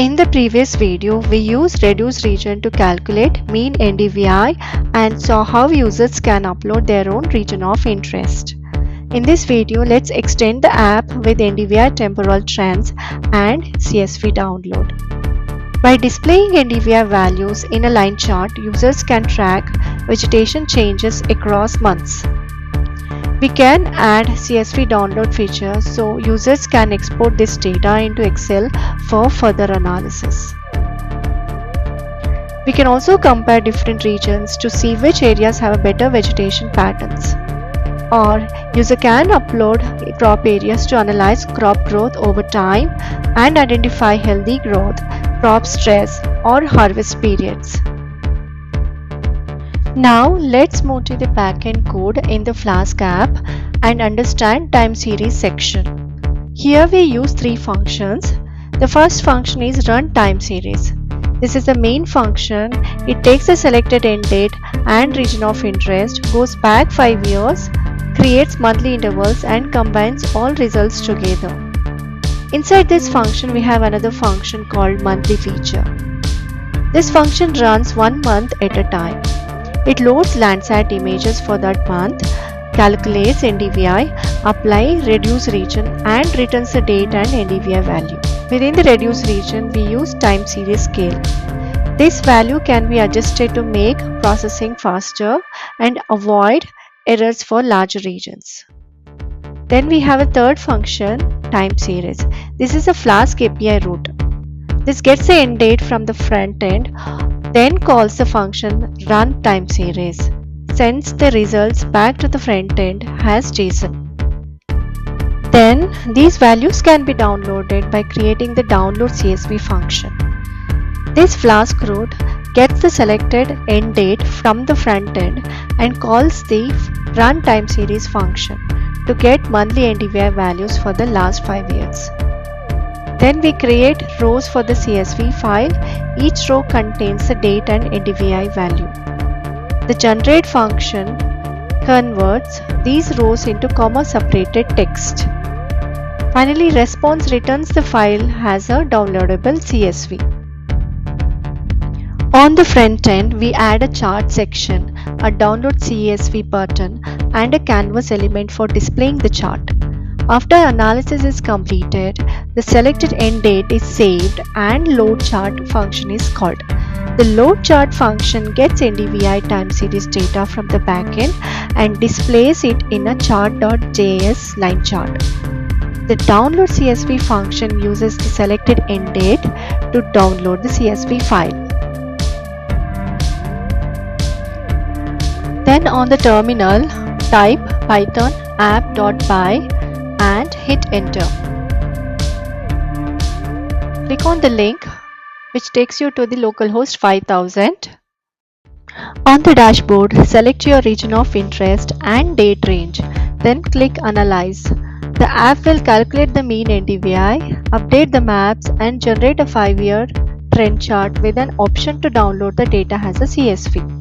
In the previous video, we used reduce region to calculate mean NDVI and saw how users can upload their own region of interest. In this video, let's extend the app with NDVI Temporal trends and CSV download. By displaying NDVI values in a line chart, users can track vegetation changes across months. We can add CSV download feature so users can export this data into Excel for further analysis. We can also compare different regions to see which areas have better vegetation patterns. Or user can upload crop areas to analyze crop growth over time and identify healthy growth, crop stress, or harvest periods. Now let's move to the backend code in the Flask app and understand time series section. Here we use three functions. The first function is run time series. This is the main function. It takes the selected end date and region of interest, goes back 5 years, creates monthly intervals and combines all results together. Inside this function we have another function called monthly feature. This function runs 1 month at a time. It loads Landsat images for that month, calculates NDVI, apply reduce region and returns the date and NDVI value. Within the reduce region, we use time series scale. This value can be adjusted to make processing faster and avoid errors for larger regions. Then we have a third function, time series. This is a Flask API route. This gets the end date from the front end, then calls the function run time series, sends the results back to the front end as JSON. Then these values can be downloaded by creating the download CSV function. This Flask route gets the selected end date from the front end and calls the run time series function to get monthly NDVI values for the last 5 years. Then we create rows for the CSV file. Each row contains the date and NDVI value. The generate function converts these rows into comma-separated text. Finally, response returns the file as a downloadable CSV. On the front end, we add a chart section, a download CSV button, and a canvas element for displaying the chart. After analysis is completed, the selected end date is saved and loadChart function is called. The loadChart function gets NDVI time series data from the backend and displays it in a Chart.js line chart. The download CSV function uses the selected end date to download the CSV file. Then on the terminal, type python app.py and hit enter. Click on the link which takes you to the localhost 5000. On the dashboard, select your region of interest and date range. Then click Analyze. The app will calculate the mean NDVI, update the maps and generate a 5-year trend chart with an option to download the data as a CSV.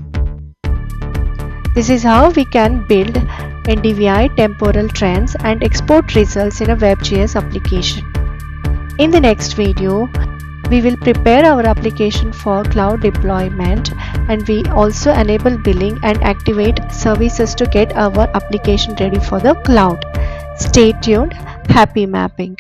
This is how we can build NDVI temporal trends and export results in a WebGIS application. In the next video, we will prepare our application for cloud deployment and we also enable billing and activate services to get our application ready for the cloud. Stay tuned. Happy mapping.